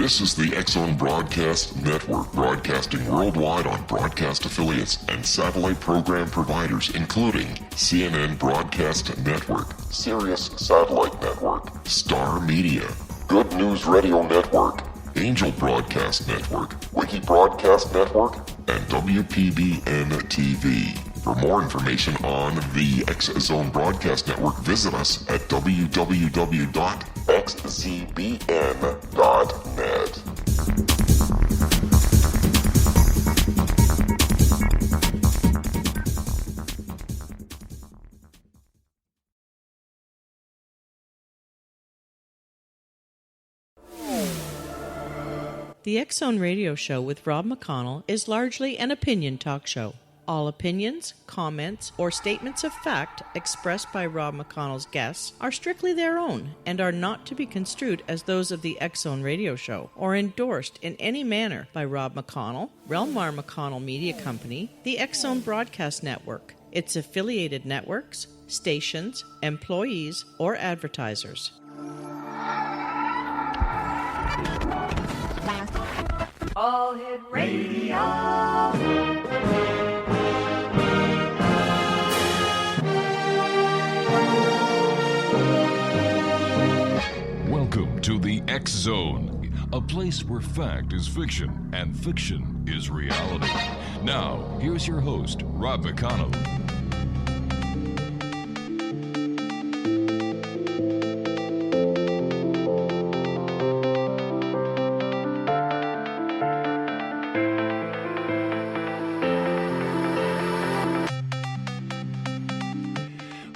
This is the X-Zone Broadcast Network, broadcasting worldwide on broadcast affiliates and satellite program providers, including CNN Broadcast Network, Sirius Satellite Network, Star Media, Good News Radio Network, Angel Broadcast Network, Wiki Broadcast Network, and WPBN TV. For more information on the X-Zone Broadcast Network, visit us at www.xzbn.net. The X-Zone Radio Show with Rob McConnell is largely an opinion talk show. All opinions, comments, or statements of fact expressed by Rob McConnell's guests are strictly their own and are not to be construed as those of the X-Zone Radio Show or endorsed in any manner by Rob McConnell, Relmar McConnell Media Company, the X-Zone Broadcast Network, its affiliated networks, stations, employees, or advertisers. All Hit Radio. Welcome to the X-Zone, a place where fact is fiction and fiction is reality. Now, here's your host, Rob McConnell.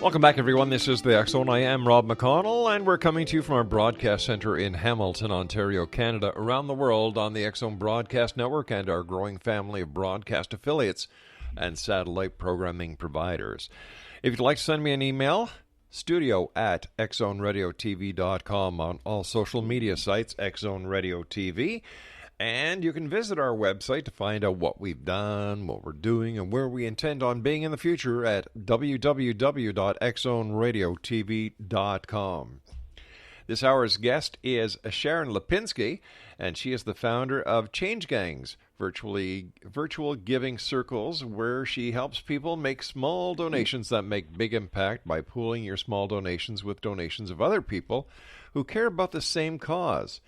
Welcome back, everyone. This is the X-Zone. I am Rob McConnell, and we're coming to you from our broadcast center in Hamilton, Ontario, Canada, around the world on the X-Zone Broadcast Network and our growing family of broadcast affiliates and satellite programming providers. If you'd like to send me an email, studio@xzoneradiotv.com, on all social media sites, X-Zone Radio TV. And you can visit our website to find out what we've done, what we're doing, and where we intend on being in the future at www.xzoneradiotv.com. This hour's guest is Sharon Lipinski, and she is the founder of Change Gangs, virtual giving circles, where she helps people make small donations that make big impact by pooling your small donations with donations of other people who care about the same cause.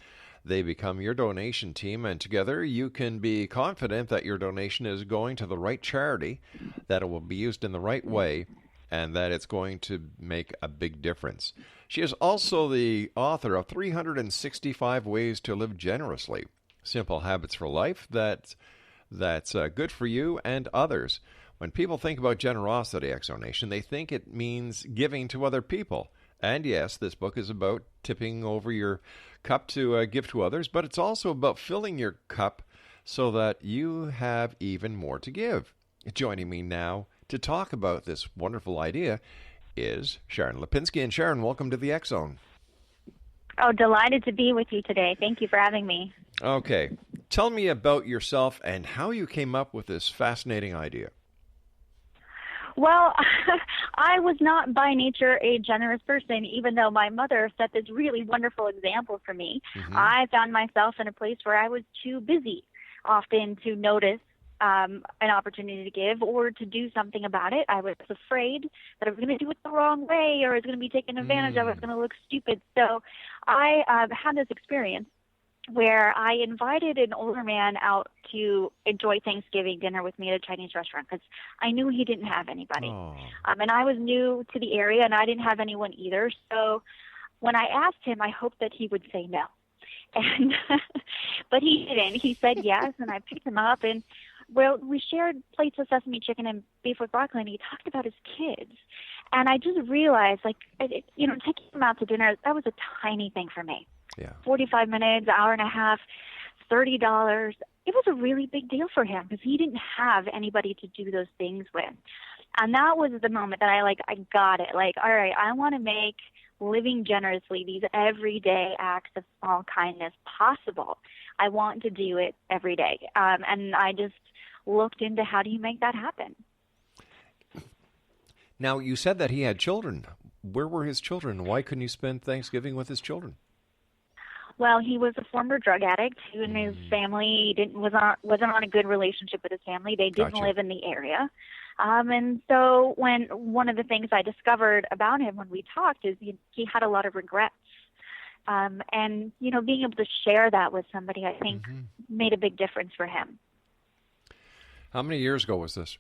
They become your donation team, and together you can be confident that your donation is going to the right charity, that it will be used in the right way, and that it's going to make a big difference. She is also the author of 365 Ways to Live Generously, Simple Habits for Life that's good for you and others. When people think about generosity, X-Zone, they think it means giving to other people. And yes, this book is about tipping over your cup to give to others, but it's also about filling your cup so that you have even more to give. Joining me now to talk about this wonderful idea is Sharon Lipinski. And Sharon, welcome to the X-Zone. Oh, delighted to be with you today. Thank you for having me. Okay. Tell me about yourself and how you came up with this fascinating idea. Well, I was not by nature a generous person, even though my mother set this really wonderful example for me. Mm-hmm. I found myself in a place where I was too busy often to notice an opportunity to give or to do something about it. I was afraid that I was going to do it the wrong way, or I was going to be taken advantage of, I was going to look stupid. So I had this experience where I invited an older man out to enjoy Thanksgiving dinner with me at a Chinese restaurant because I knew he didn't have anybody. And I was new to the area, and I didn't have anyone either. So when I asked him, I hoped that he would say no. And but he didn't. He said yes, and I picked him up, and well, we shared plates of sesame chicken and beef with broccoli, and he talked about his kids. And I just realized, taking him out to dinner, that was a tiny thing for me. Yeah. 45 minutes, hour and a half, $30. It was a really big deal for him because he didn't have anybody to do those things with. And that was the moment that I got it. All right, I want to make living generously, these everyday acts of small kindness possible. I want to do it every day. And I just looked into how do you make that happen. Now, you said that he had children. Where were his children? Why couldn't you spend Thanksgiving with his children? Well, he was a former drug addict who and his family wasn't on a good relationship with his family. They didn't Gotcha. live in the area. And so one of the things I discovered about him when we talked is he had a lot of regrets. And, being able to share that with somebody, I think, made a big difference for him. How many years ago was this?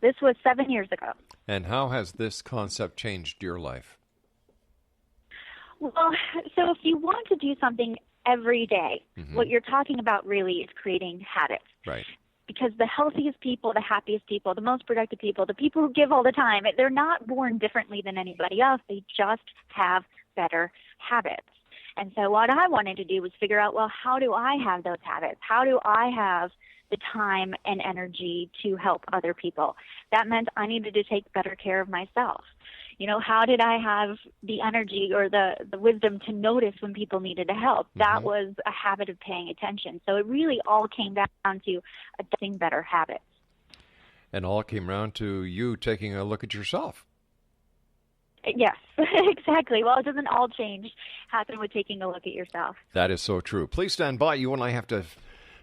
This was 7 years ago. And how has this concept changed your life? Well, so if you want to do something every day, what you're talking about really is creating habits. Right. Because the healthiest people, the happiest people, the most productive people, the people who give all the time, they're not born differently than anybody else. They just have better habits. And so what I wanted to do was figure out, well, how do I have those habits? How do I have the time and energy to help other people? That meant I needed to take better care of myself. How did I have the energy or the wisdom to notice when people needed help? That was a habit of paying attention. So it really all came down to adopting better habits. And all came around to you taking a look at yourself. Yes, exactly. Well, it doesn't all happen with taking a look at yourself. That is so true. Please stand by. You and I have to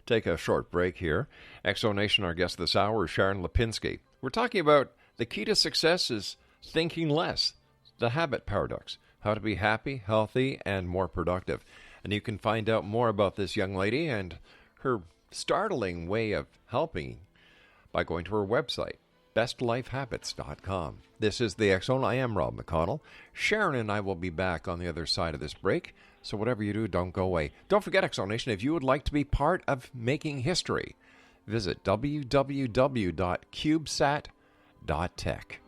take a short break here. Exonation, our guest this hour is Sharon Lipinski. We're talking about the key to success is thinking less, the habit paradox, how to be happy, healthy, and more productive. And you can find out more about this young lady and her startling way of helping by going to her website, bestlifehabits.com. This is the X Zone. I am Rob McConnell. Sharon and I will be back on the other side of this break. So whatever you do, don't go away. Don't forget, Exonation, if you would like to be part of making history, visit www.cubesat.tech.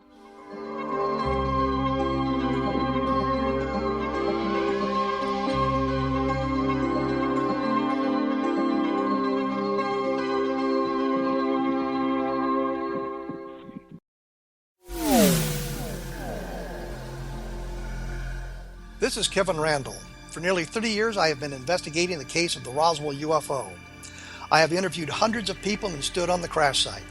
This is Kevin Randall. For nearly 30 years, I have been investigating the case of the Roswell UFO. I have interviewed hundreds of people and stood on the crash site.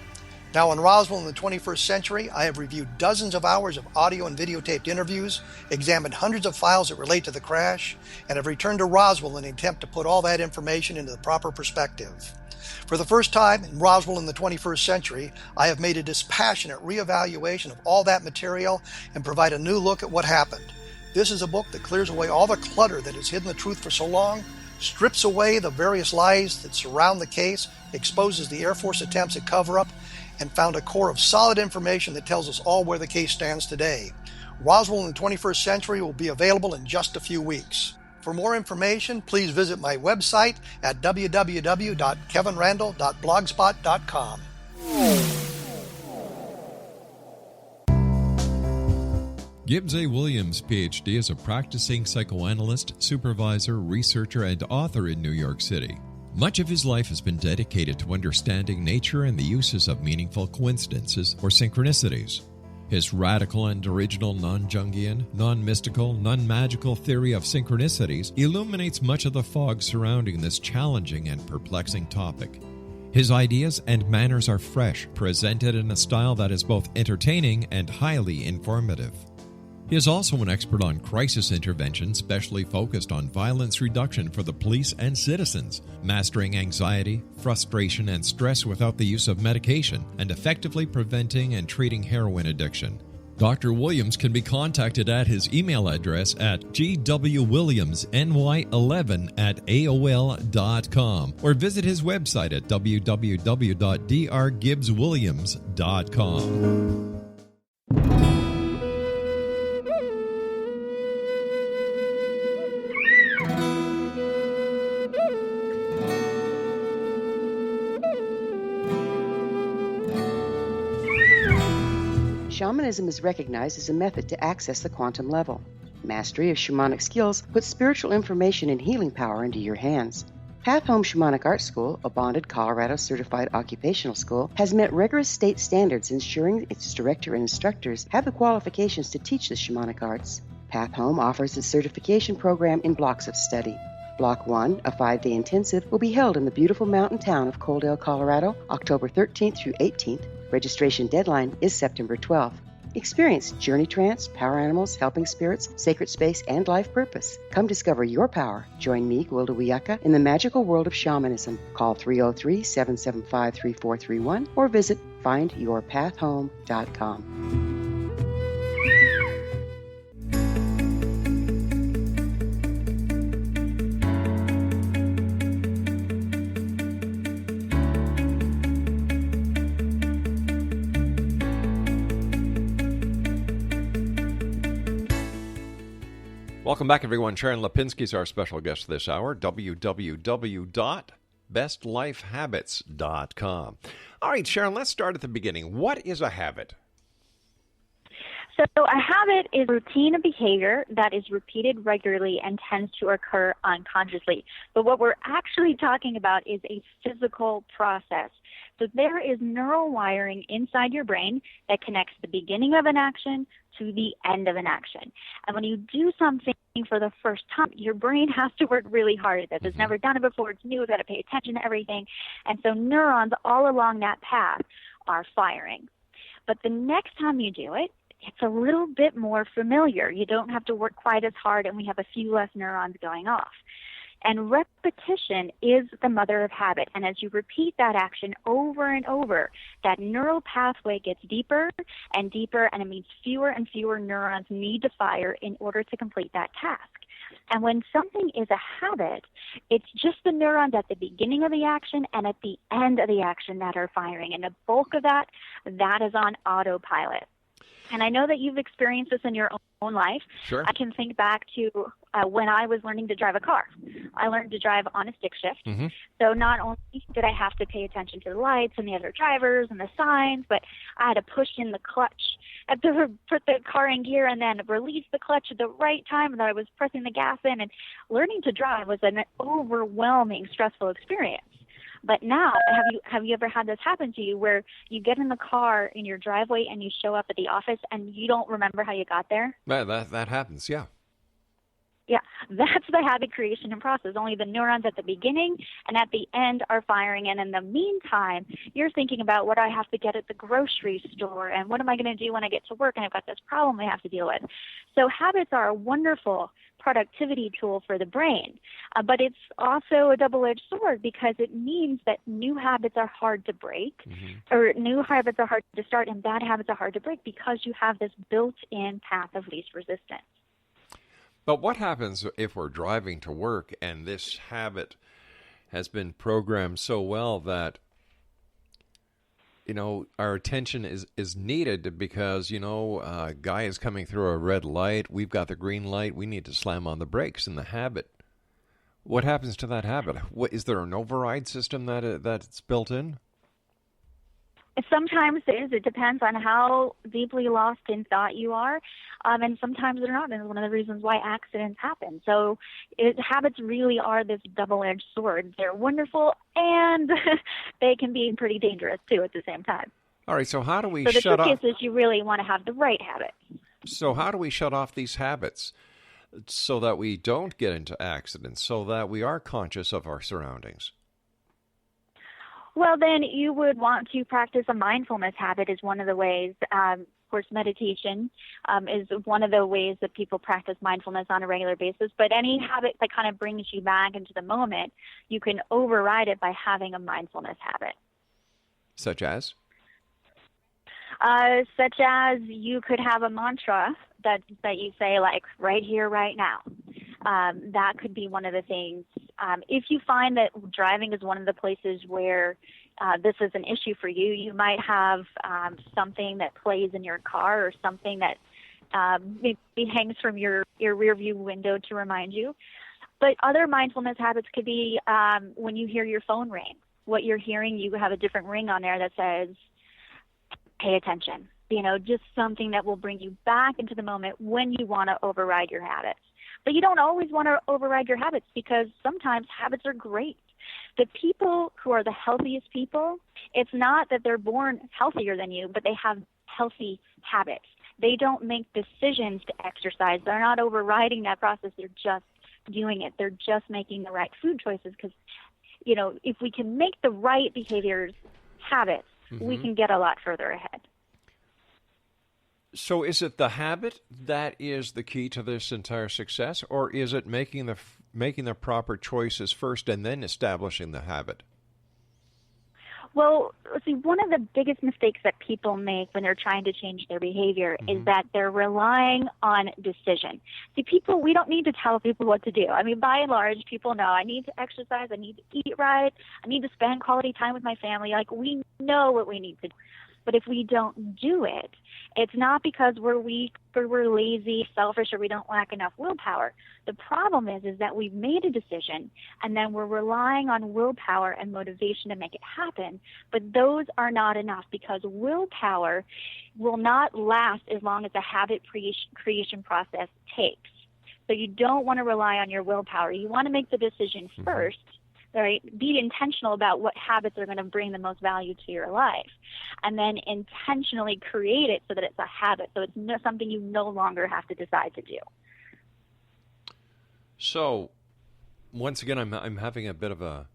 Now in Roswell in the 21st century, I have reviewed dozens of hours of audio and videotaped interviews, examined hundreds of files that relate to the crash, and have returned to Roswell in an attempt to put all that information into the proper perspective. For the first time in Roswell in the 21st century, I have made a dispassionate reevaluation of all that material and provide a new look at what happened. This is a book that clears away all the clutter that has hidden the truth for so long, strips away the various lies that surround the case, exposes the Air Force attempts at cover-up, and found a core of solid information that tells us all where the case stands today. Roswell in the 21st century will be available in just a few weeks. For more information, please visit my website at www.kevinrandall.blogspot.com. Gibbs A. Williams, Ph.D., is a practicing psychoanalyst, supervisor, researcher, and author in New York City. Much of his life has been dedicated to understanding nature and the uses of meaningful coincidences or synchronicities. His radical and original non-Jungian, non-mystical, non-magical theory of synchronicities illuminates much of the fog surrounding this challenging and perplexing topic. His ideas and manners are fresh, presented in a style that is both entertaining and highly informative. He is also an expert on crisis intervention, specially focused on violence reduction for the police and citizens, mastering anxiety, frustration, and stress without the use of medication, and effectively preventing and treating heroin addiction. Dr. Williams can be contacted at his email address at gwwilliamsny11@aol.com or visit his website at www.drgibbswilliams.com. Shamanism is recognized as a method to access the quantum level. Mastery of shamanic skills puts spiritual information and healing power into your hands. Path Home Shamanic Art School, a bonded Colorado certified occupational school, has met rigorous state standards, ensuring its director and instructors have the qualifications to teach the shamanic arts. Path Home offers its certification program in blocks of study. Block 1, a 5-day intensive, will be held in the beautiful mountain town of Coaldale, Colorado, October 13th through 18th. Registration deadline is September 12th. Experience Journey Trance, Power Animals, Helping Spirits, Sacred Space, and Life Purpose. Come discover your power. Join me, Gwilda Wiyaka, in the magical world of shamanism. Call 303-775-3431 or visit findyourpathhome.com. Welcome back, everyone. Sharon Lipinski is our special guest this hour. www.bestlifehabits.com. All right, Sharon, let's start at the beginning. What is a habit? So a habit is a routine of behavior that is repeated regularly and tends to occur unconsciously. But what we're actually talking about is a physical process. So there is neural wiring inside your brain that connects the beginning of an action to the end of an action. And when you do something for the first time, your brain has to work really hard at this. It's never done it before. It's new. It's got to pay attention to everything. And so neurons all along that path are firing. But the next time you do it, it's a little bit more familiar. You don't have to work quite as hard, and we have a few less neurons going off. And repetition is the mother of habit. And as you repeat that action over and over, that neural pathway gets deeper and deeper, and it means fewer and fewer neurons need to fire in order to complete that task. And when something is a habit, it's just the neurons at the beginning of the action and at the end of the action that are firing. And the bulk of that is on autopilot. And I know that you've experienced this in your own life. Sure. I can think back to when I was learning to drive a car. I learned to drive on a stick shift. So not only did I have to pay attention to the lights and the other drivers and the signs, but I had to push in the clutch, put the car in gear, and then release the clutch at the right time that I was pressing the gas in. And learning to drive was an overwhelming, stressful experience. But now, have you ever had this happen to you where you get in the car in your driveway and you show up at the office and you don't remember how you got there? That happens, yeah. Yeah, that's the habit creation and process. Only the neurons at the beginning and at the end are firing. And in the meantime, you're thinking about what I have to get at the grocery store and what am I going to do when I get to work and I've got this problem I have to deal with. So habits are a wonderful productivity tool for the brain. But it's also a double-edged sword because it means that new habits are hard to break, or new habits are hard to start, and bad habits are hard to break because you have this built-in path of least resistance. But what happens if we're driving to work and this habit has been programmed so well that, you know, our attention is needed because, you know, a guy is coming through a red light, we've got the green light, we need to slam on the brakes in the habit. What happens to that habit? Is there an override system that's built in? Sometimes there is. It depends on how deeply lost in thought you are, and sometimes they're not. And it's one of the reasons why accidents happen. So habits really are this double-edged sword. They're wonderful, and they can be pretty dangerous, too, at the same time. All right, so how do we shut off? So the trick is you really want to have the right habit. So how do we shut off these habits so that we don't get into accidents, so that we are conscious of our surroundings? Well, then you would want to practice a mindfulness habit is one of the ways. Of course, meditation is one of the ways that people practice mindfulness on a regular basis. But any habit that kind of brings you back into the moment, you can override it by having a mindfulness habit. Such as? Such as you could have a mantra that you say, like, right here, right now. That could be one of the things. If you find that driving is one of the places where this is an issue for you, you might have something that plays in your car or something that maybe hangs from your rear view window to remind you. But other mindfulness habits could be when you hear your phone ring. What you're hearing, you have a different ring on there that says, pay attention. You know, just something that will bring you back into the moment when you want to override your habits. But you don't always want to override your habits because sometimes habits are great. The people who are the healthiest people, it's not that they're born healthier than you, but they have healthy habits. They don't make decisions to exercise. They're not overriding that process. They're just doing it. They're just making the right food choices because, you know, if we can make the right behaviors habits, we can get a lot further ahead. So is it the habit that is the key to this entire success, or is it making the proper choices first and then establishing the habit? Well, see, one of the biggest mistakes that people make when they're trying to change their behavior is that they're relying on decision. See, we don't need to tell people what to do. I mean, by and large, people know I need to exercise, I need to eat right, I need to spend quality time with my family. Like, we know what we need to do. But if we don't do it, it's not because we're weak or we're lazy, selfish, or we don't lack enough willpower. The problem is that we've made a decision and then we're relying on willpower and motivation to make it happen. But those are not enough because willpower will not last as long as the habit creation process takes. So you don't want to rely on your willpower. You want to make the decision first. Right? Be intentional about what habits are going to bring the most value to your life, and then intentionally create it so that it's a habit, so it's something you no longer have to decide to do. So, once again, I'm having a bit of a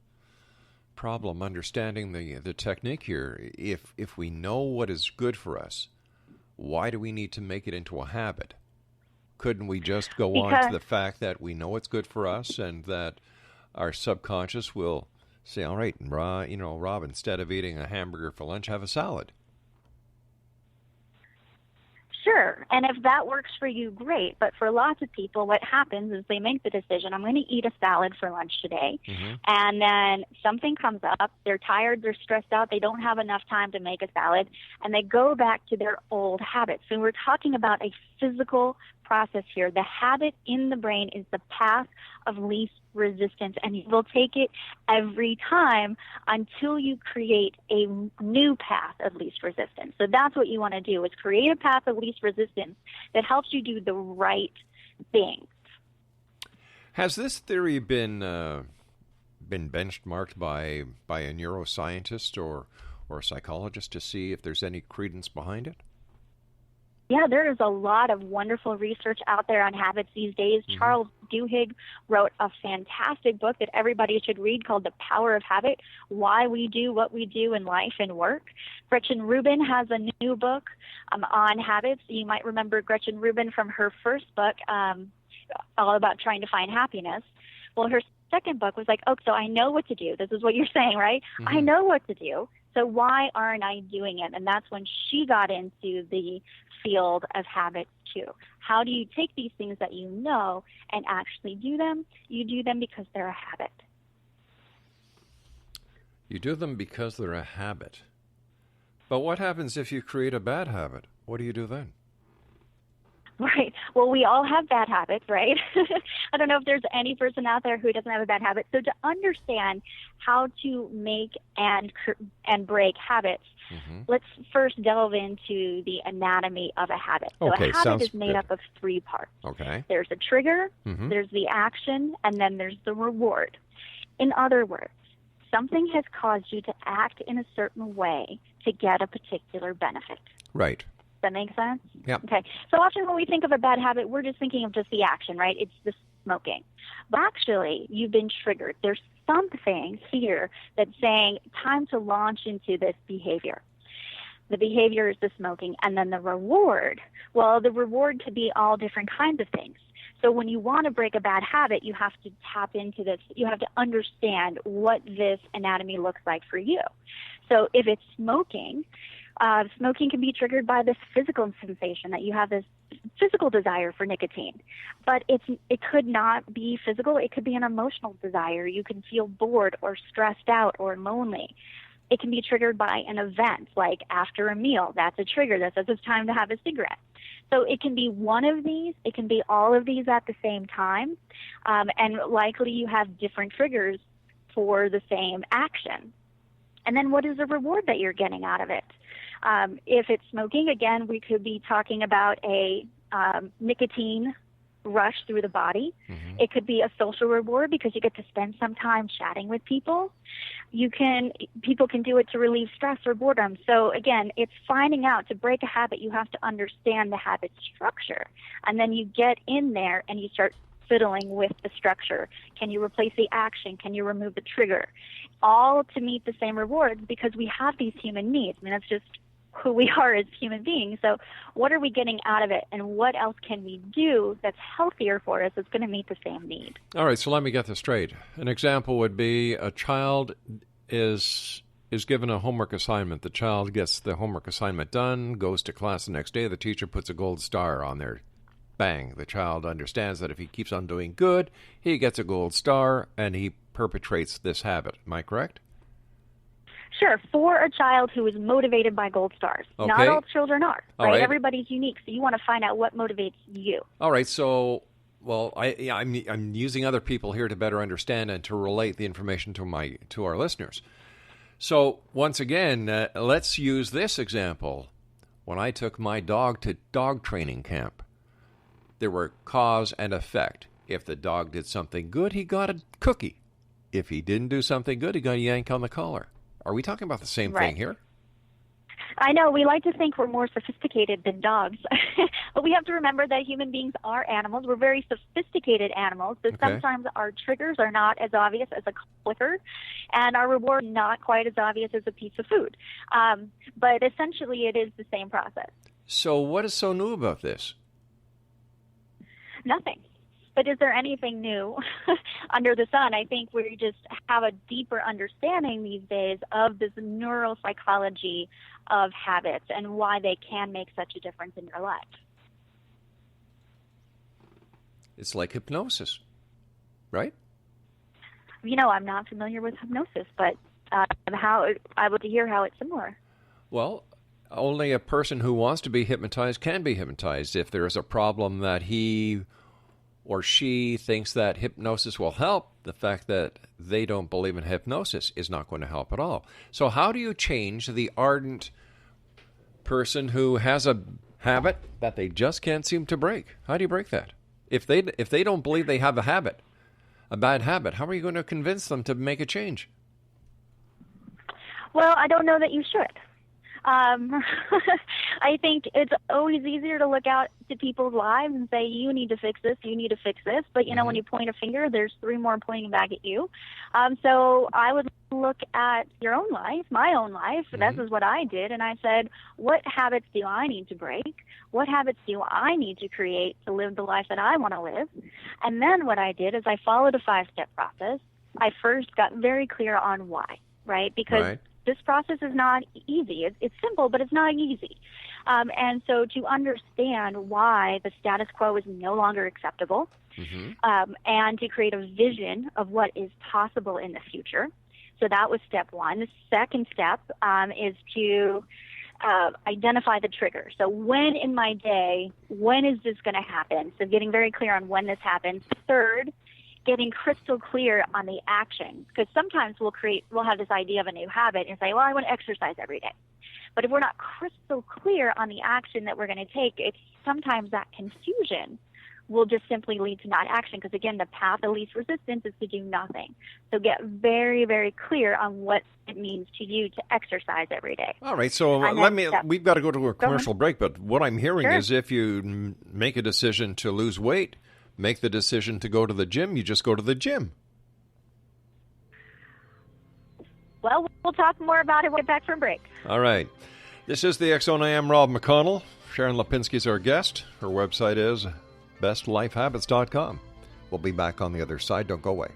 problem understanding the technique here. If we know what is good for us, why do we need to make it into a habit? Couldn't we just go on to the fact that we know it's good for us and that our subconscious will say, all right, Rob, instead of eating a hamburger for lunch, have a salad? Sure. And if that works for you, great. But for lots of people, what happens is they make the decision, I'm going to eat a salad for lunch today. And then something comes up. They're tired. They're stressed out. They don't have enough time to make a salad. And they go back to their old habits. So we're talking about a physical process here. The habit in the brain is the path of least resistance, and you will take it every time until you create a new path of least resistance. So that's what you want to do, is create a path of least resistance that helps you do the right thing. Has this theory been benchmarked by a neuroscientist or a psychologist to see if there's any credence behind it? Yeah, there is a lot of wonderful research out there on habits these days. Charles Duhigg wrote a fantastic book that everybody should read called The Power of Habit, Why We Do What We Do in Life and Work. Gretchen Rubin has a new book on habits. You might remember Gretchen Rubin from her first book, all about trying to find happiness. Well, her second book was like, oh, so I know what to do. This is what you're saying, right? I know what to do. So why aren't I doing it? And that's when she got into the field of habits too. How do you take these things that you know and actually do them? You do them because they're a habit. You do them because they're a habit. But what happens if you create a bad habit? What do you do then? Right. Well, we all have bad habits, right? I don't know if there's any person out there who doesn't have a bad habit. So to understand how to make and break habits, let's first delve into the anatomy of a habit. So Okay, a habit sounds is made good. up of three parts. Okay. There's a trigger, there's the action, and then there's the reward. In other words, something has caused you to act in a certain way to get a particular benefit. Right. Does that make sense? Yeah. Okay. So often when we think of a bad habit, we're just thinking of just the action, right? It's the smoking. But actually, you've been triggered. There's something here that's saying time to launch into this behavior. The behavior is the smoking. And then the reward, well, the reward could be all different kinds of things. So when you want to break a bad habit, you have to tap into this. You have to understand what this anatomy looks like for you. So if it's smoking, smoking can be triggered by this physical sensation that you have this physical desire for nicotine. But it could not be physical. It could be an emotional desire. You can feel bored or stressed out or lonely. It can be triggered by an event, like after a meal. That's a trigger that says it's time to have a cigarette. So it can be one of these. It can be all of these at the same time. And likely you have different triggers for the same action. And then what is the reward that you're getting out of it? If it's smoking, again, we could be talking about a nicotine rush through the body. It could be a social reward because you get to spend some time chatting with people. People can do it to relieve stress or boredom. So again, it's finding out, to break a habit, you have to understand the habit structure. And then you get in there and you start fiddling with the structure. Can you replace the action? Can you remove the trigger? All to meet the same rewards, because we have these human needs. I mean, that's just who we are as human beings. So what are we getting out of it, and what else can we do that's healthier for us that's going to meet the same need? All right, so let me get this straight. An example would be a child is given a homework assignment. The child gets the homework assignment done, goes to class the next day. The teacher puts a gold star on there. Bang. The child understands that if he keeps on doing good, he gets a gold star, and he perpetrates this habit. Am I correct? Sure, for a child who is motivated by gold stars. Okay. Not all children are, All right? right. Everybody's unique, so you want to find out what motivates you. All right, so, well, I'm using other people here to better understand and to relate the information to our listeners. So, once again, let's use this example. When I took my dog to dog training camp, there were cause and effect. If the dog did something good, he got a cookie. If he didn't do something good, he got a yank on the collar. Are we talking about the same thing here? I know, we like to think we're more sophisticated than dogs, but we have to remember that human beings are animals. We're very sophisticated animals, so sometimes our triggers are not as obvious as a clicker, and our reward not quite as obvious as a piece of food. But essentially, it is the same process. So what is so new about this? Nothing. But is there anything new under the sun? I think we just have a deeper understanding these days of this neuropsychology of habits and why they can make such a difference in your life. It's like hypnosis, right? You know, I'm not familiar with hypnosis, but I would hear how it's similar. Well, only a person who wants to be hypnotized can be hypnotized. If there is a problem that he or she thinks that hypnosis will help, the fact that they don't believe in hypnosis is not going to help at all. So how do you change the ardent person who has a habit that they just can't seem to break? How do you break that? If they don't believe they have a habit, a bad habit, how are you going to convince them to make a change? Well, I don't know that you should. I think it's always easier to look out to people's lives and say, you need to fix this, you need to fix this. But, you know, when you point a finger, there's three more pointing back at you. So I would look at your own life, my own life. This is what I did. And I said, what habits do I need to break? What habits do I need to create to live the life that I want to live? And then what I did is I followed a 5-step process. I first got very clear on why, right? Because this process is not easy. It's simple, but it's not easy. And so to understand why the status quo is no longer acceptable, and to create a vision of what is possible in the future. So that was step one. The second step is to identify the trigger. So when in my day, when is this going to happen? So getting very clear on when this happens. Third, getting crystal clear on the action, because sometimes we'll have this idea of a new habit and say, well, I want to exercise every day. But if we're not crystal clear on the action that we're going to take, it's sometimes that confusion will just simply lead to not action, because again, the path of least resistance is to do nothing. So get very, very clear on what it means to you to exercise every day. All right, so we've got to go to a commercial break, but what I'm hearing is if you make a decision to lose weight, make the decision to go to the gym, you just go to the gym. Well, we'll talk more about it when we get back from break. All right. This is the X-Zone. I am Rob McConnell. Sharon Lipinski is our guest. Her website is bestlifehabits.com. We'll be back on the other side. Don't go away.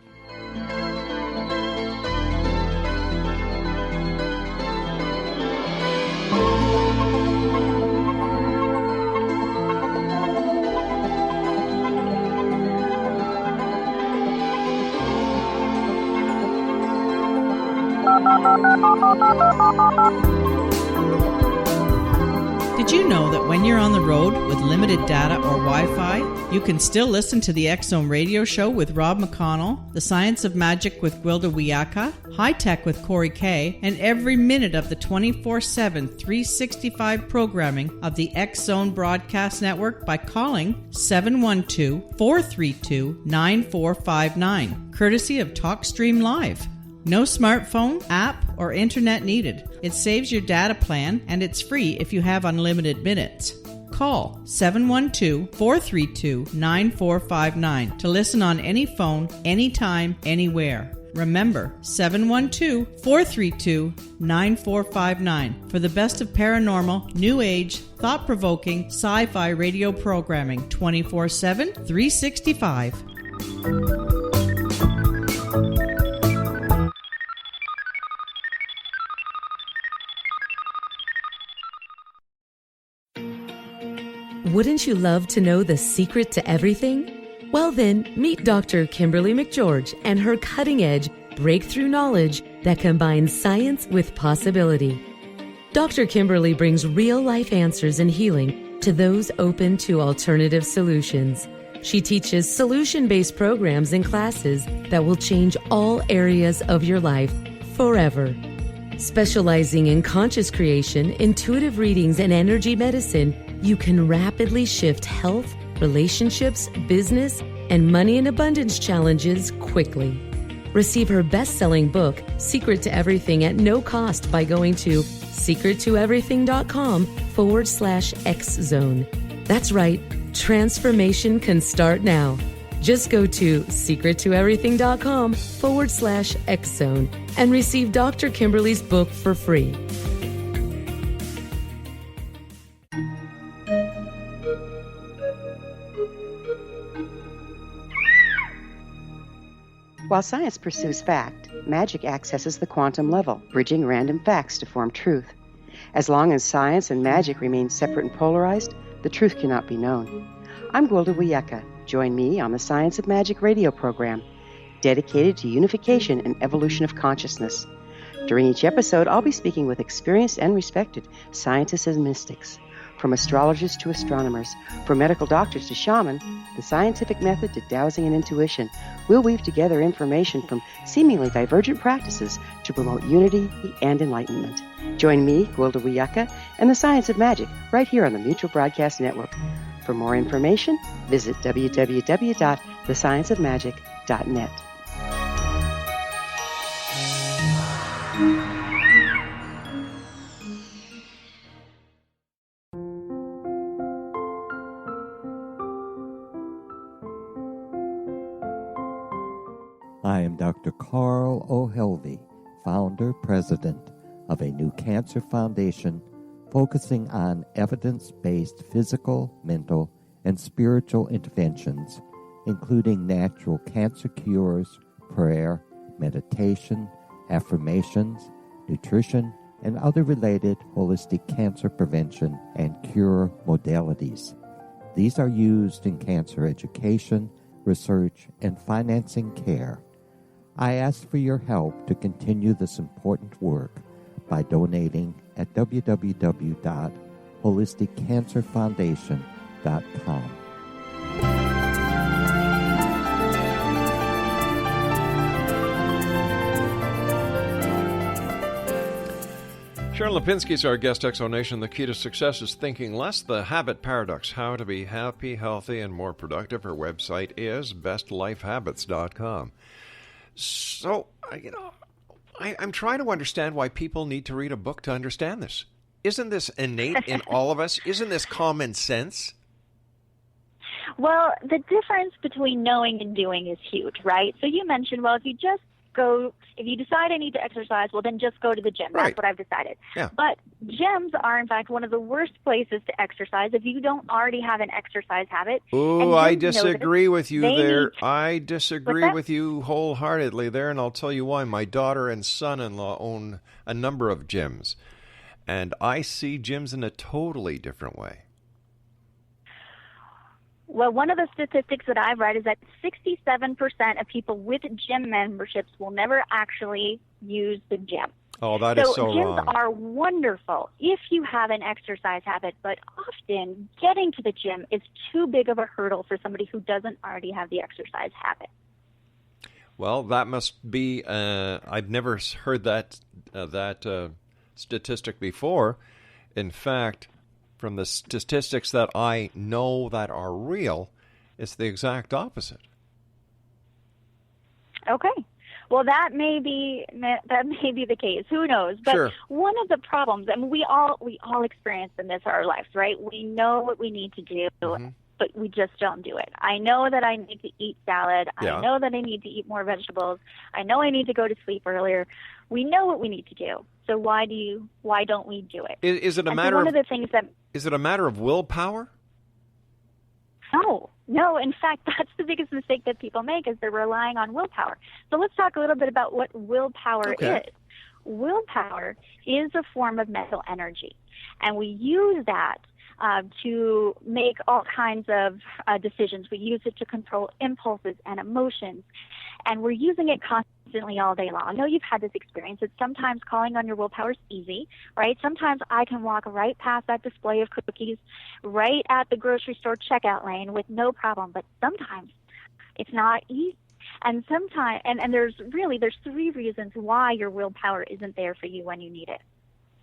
Did you know that when you're on the road with limited data or Wi-Fi, you can still listen to the X-Zone radio show with Rob McConnell, The Science of Magic with Gwilda Wiyaka, High Tech with Corey Kay, and every minute of the 24/7, 365 programming of the X-Zone Broadcast Network by calling 712-432-9459, courtesy of TalkStream Live. No smartphone, app, or internet needed. It saves your data plan, and it's free if you have unlimited minutes. Call 712-432-9459 to listen on any phone, anytime, anywhere. Remember, 712-432-9459 for the best of paranormal, new age, thought-provoking, sci-fi radio programming 24/7, 365. Wouldn't you love to know the secret to everything? Well then, meet Dr. Kimberly McGeorge and her cutting-edge breakthrough knowledge that combines science with possibility. Dr. Kimberly brings real-life answers and healing to those open to alternative solutions. She teaches solution-based programs and classes that will change all areas of your life forever. Specializing in conscious creation, intuitive readings, and energy medicine, you can rapidly shift health, relationships, business, and money and abundance challenges quickly. Receive her best-selling book, Secret to Everything, at no cost by going to secrettoeverything.com/X-Zone. That's right, transformation can start now. Just go to secrettoeverything.com/X-Zone and receive Dr. Kimberly's book for free. While science pursues fact, magic accesses the quantum level, bridging random facts to form truth. As long as science and magic remain separate and polarized, the truth cannot be known. I'm Gwilda Wiyaka. Join me on the Science of Magic radio program, dedicated to unification and evolution of consciousness. During each episode, I'll be speaking with experienced and respected scientists and mystics. From astrologers to astronomers, from medical doctors to shaman, the scientific method to dowsing and intuition, we'll weave together information from seemingly divergent practices to promote unity and enlightenment. Join me, Gwilda Wiyaka, and the Science of Magic right here on the Mutual Broadcast Network. For more information, visit www.thescienceofmagic.net. I am Dr. Carl O'Helvey, founder, president of a new cancer foundation focusing on evidence-based physical, mental, and spiritual interventions, including natural cancer cures, prayer, meditation, affirmations, nutrition, and other related holistic cancer prevention and cure modalities. These are used in cancer education, research, and financing care. I ask for your help to continue this important work by donating at www.holisticcancerfoundation.com. Sharon Lipinski is our guest, Exonation. The key to success is thinking less. The Habit Paradox, how to be happy, healthy, and more productive. Her website is bestlifehabits.com. So, I'm trying to understand why people need to read a book to understand this. Isn't this innate in all of us? Isn't this common sense? Well, the difference between knowing and doing is huge, right? So you mentioned, well, if you decide I need to exercise, well, then just go to the gym. Right. That's what I've decided. Yeah. But gyms are, in fact, one of the worst places to exercise if you don't already have an exercise habit. Oh, I disagree with you there. I disagree with you wholeheartedly there, and I'll tell you why. My daughter and son-in-law own a number of gyms, and I see gyms in a totally different way. Well, one of the statistics that I've read is that 67% of people with gym memberships will never actually use the gym. Oh, that is so gyms wrong. are wonderful if you have an exercise habit, but often getting to the gym is too big of a hurdle for somebody who doesn't already have the exercise habit. Well, that must be. I've never heard that statistic before. In fact, from the statistics that I know that are real, it's the exact opposite. Okay. Well, that may be the case. Who knows? But sure. One of the problems, we all experience in this our lives, right? We know what we need to do, but we just don't do it. I know that I need to eat salad. Yeah. I know that I need to eat more vegetables. I know I need to go to sleep earlier. We know what we need to do. So why don't we do it? Is it a and matter so one of the things that is it a matter of willpower? No. In fact, that's the biggest mistake that people make, is they're relying on willpower. So let's talk a little bit about what willpower is. Willpower is a form of mental energy, and we use that to make all kinds of decisions. We use it to control impulses and emotions, and we're using it constantly all day long. I know you've had this experience that sometimes calling on your willpower is easy, right? Sometimes I can walk right past that display of cookies right at the grocery store checkout lane with no problem, but sometimes it's not easy. And sometimes, and there's 3 reasons why your willpower isn't there for you when you need it.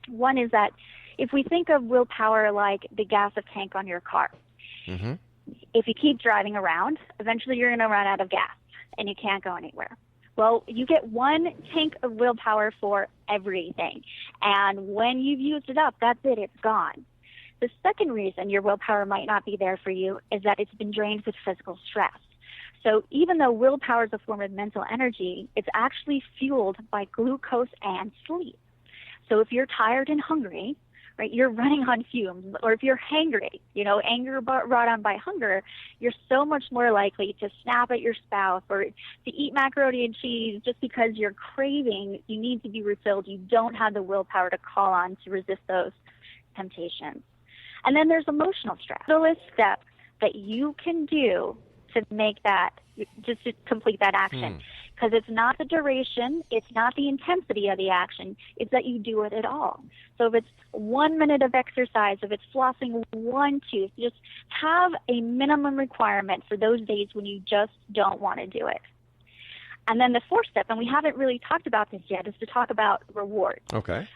One is that if we think of willpower like the gas tank on your car, if you keep driving around, eventually you're going to run out of gas and you can't go anywhere. Well, you get 1 tank of willpower for everything. And when you've used it up, that's it, it's gone. The second reason your willpower might not be there for you is that it's been drained with physical stress. So even though willpower is a form of mental energy, it's actually fueled by glucose and sleep. So if you're tired and hungry, right, you're running on fumes. Or if you're hangry, anger brought on by hunger, you're so much more likely to snap at your spouse or to eat macaroni and cheese just because you're craving, you need to be refilled. You don't have the willpower to call on to resist those temptations. And then there's emotional stress. So a step that you can do to make that, just to complete that action. Because it's not the duration, it's not the intensity of the action, it's that you do it at all. So if it's 1 minute of exercise, if it's flossing 1 tooth, just have a minimum requirement for those days when you just don't want to do it. And then the 4th step, and we haven't really talked about this yet, is to talk about rewards. Okay.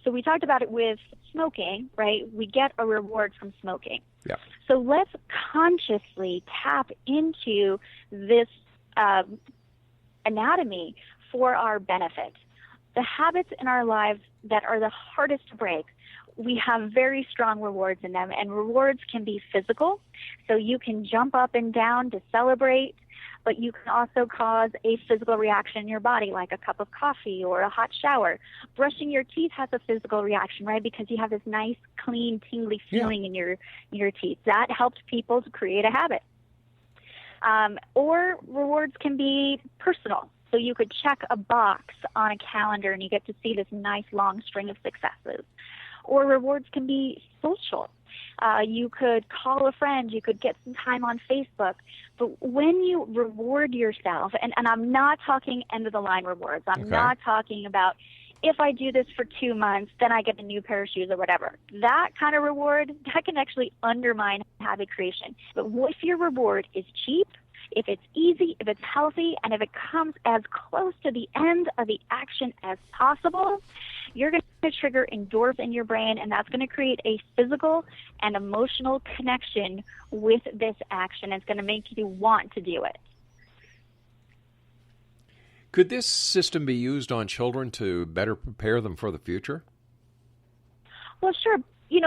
So we talked about it with smoking, right? We get a reward from smoking. Yeah. So let's consciously tap into this anatomy for our benefit. The habits in our lives that are the hardest to break, we have very strong rewards in them, and rewards can be physical. So you can jump up and down to celebrate, but you can also cause a physical reaction in your body, like a cup of coffee or a hot shower. Brushing your teeth has a physical reaction, right? Because you have this nice, clean, tingly feeling in your teeth. That helps people to create a habit. Or rewards can be personal. So you could check a box on a calendar and you get to see this nice long string of successes. Or rewards can be social. You could call a friend, you could get some time on Facebook. But when you reward yourself, and I'm not talking end-of-the-line rewards. I'm not talking about, if I do this for 2 months, then I get a new pair of shoes or whatever. That kind of reward, that can actually undermine habit creation. But if your reward is cheap, if it's easy, if it's healthy, and if it comes as close to the end of the action as possible, you're going to trigger endorphins in your brain, and that's going to create a physical and emotional connection with this action. It's going to make you want to do it. Could this system be used on children to better prepare them for the future? Well, sure. We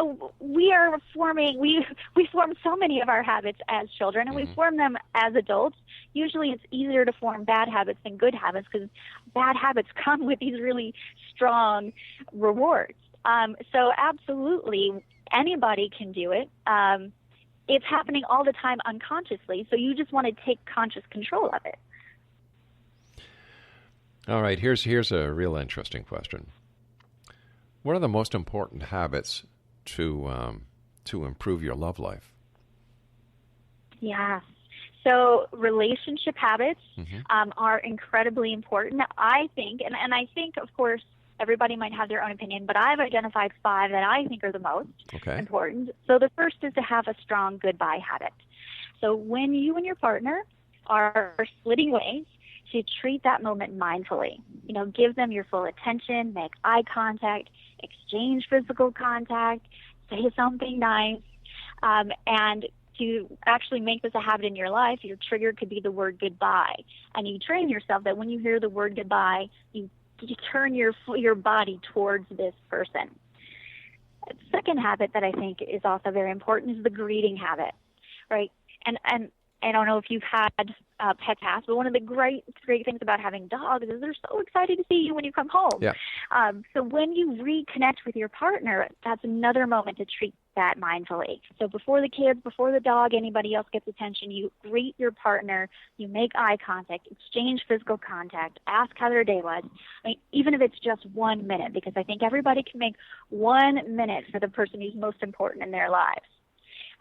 form so many of our habits as children, and we form them as adults. Usually it's easier to form bad habits than good habits because bad habits come with these really strong rewards. So absolutely, anybody can do it. It's happening all the time unconsciously, so you just want to take conscious control of it. All right, here's a real interesting question. What are the most important habits to improve your love life? Yeah. So relationship habits are incredibly important, I think. And I think, of course, everybody might have their own opinion, but I've identified 5 that I think are the most important. So the first is to have a strong goodbye habit. So when you and your partner are splitting ways, to treat that moment mindfully. Give them your full attention, make eye contact, exchange physical contact, say something nice, and to actually make this a habit in your life, your trigger could be the word goodbye. And you train yourself that when you hear the word goodbye, you turn your body towards this person. The second habit that I think is also very important is the greeting habit, right? And I don't know if you've had pet past, but one of the great things about having dogs is they're so excited to see you when you come home. Yeah. So when you reconnect with your partner, that's another moment to treat that mindfully. So before the kids, before the dog, anybody else gets attention, you greet your partner, you make eye contact, exchange physical contact, ask how their day was. I mean, even if it's just 1 minute, because I think everybody can make 1 minute for the person who's most important in their lives.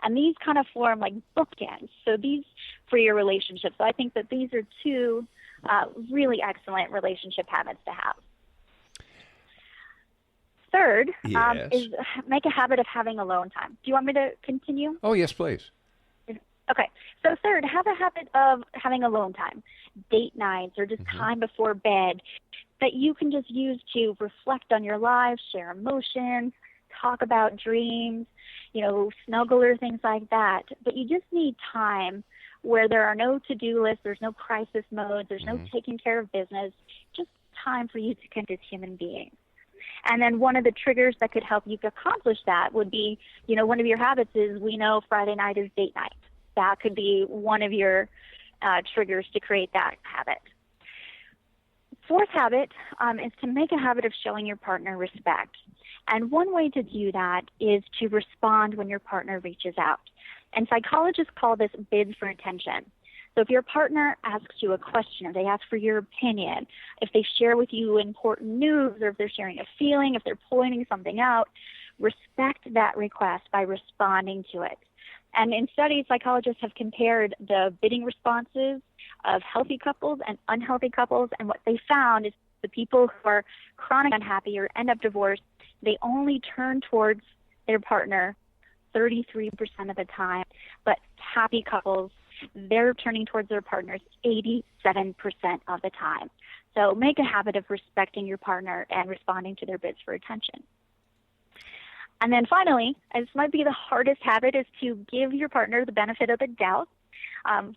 And these kind of form like bookends. So these for your relationships. So I think that these are two really excellent relationship habits to have. Third is make a habit of having alone time. Do you want me to continue? Oh, yes, please. Okay. So third, have a habit of having alone time, date nights or just time before bed that you can just use to reflect on your life, share emotions, talk about dreams, snuggle or things like that. But you just need time where there are no to-do lists, there's no crisis modes, there's no taking care of business, just time for you to connect as human beings. And then one of the triggers that could help you accomplish that would be, one of your habits is we know Friday night is date night. That could be one of your triggers to create that habit. Fourth habit is to make a habit of showing your partner respect. And one way to do that is to respond when your partner reaches out. And psychologists call this bids for attention. So if your partner asks you a question, if they ask for your opinion, if they share with you important news, or if they're sharing a feeling, if they're pointing something out, respect that request by responding to it. And in studies, psychologists have compared the bidding responses of healthy couples and unhealthy couples, and what they found is the people who are chronically unhappy or end up divorced, they only turn towards their partner 33% of the time, but happy couples, they're turning towards their partners 87% of the time. So make a habit of respecting your partner and responding to their bids for attention. And then finally, and this might be the hardest habit, is to give your partner the benefit of the doubt.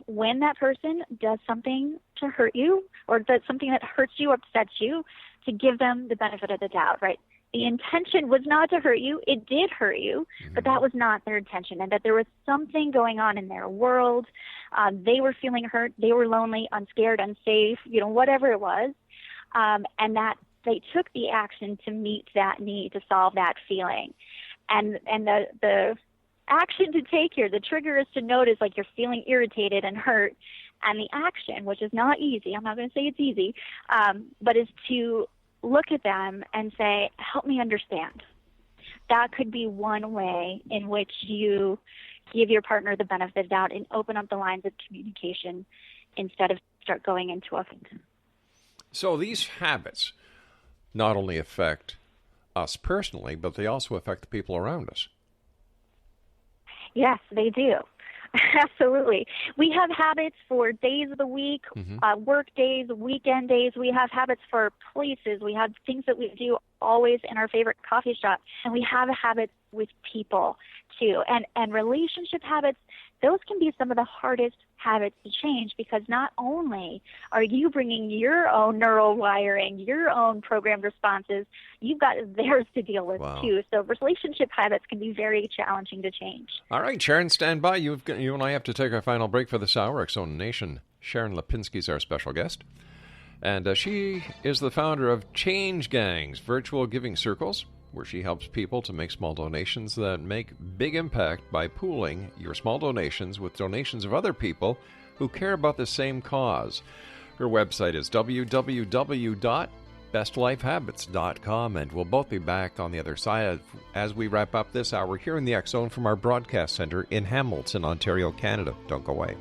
When that person does something to hurt you or does something that hurts you, upsets you, to give them the benefit of the doubt, right? The intention was not to hurt you. It did hurt you, but that was not their intention, and that there was something going on in their world. They were feeling hurt. They were lonely, unscared, unsafe, whatever it was, and that they took the action to meet that need, to solve that feeling. And the action to take here, the trigger is to notice like you're feeling irritated and hurt, and the action, which is not easy, I'm not going to say it's easy, but is to look at them and say, help me understand. That could be one way in which you give your partner the benefit of the doubt and open up the lines of communication instead of start going into a... So these habits not only affect us personally, but they also affect the people around us. Yes, they do. Absolutely. We have habits for days of the week, work days, weekend days. We have habits for places. We have things that we do always in our favorite coffee shop. And we have habits with people, too. And relationship habits, those can be some of the hardest habits to change, because not only are you bringing your own neural wiring, your own programmed responses, you've got theirs to deal with, too. So relationship habits can be very challenging to change. All right, Sharon, stand by. You and I have to take our final break for this hour. X-Zone Nation. Sharon Lipinski is our special guest. And she is the founder of Change Gangs, virtual giving circles, where she helps people to make small donations that make big impact by pooling your small donations with donations of other people who care about the same cause. Her website is www.bestlifehabits.com, and we'll both be back on the other side as we wrap up this hour here in the X-Zone from our broadcast center in Hamilton, Ontario, Canada. Don't go away.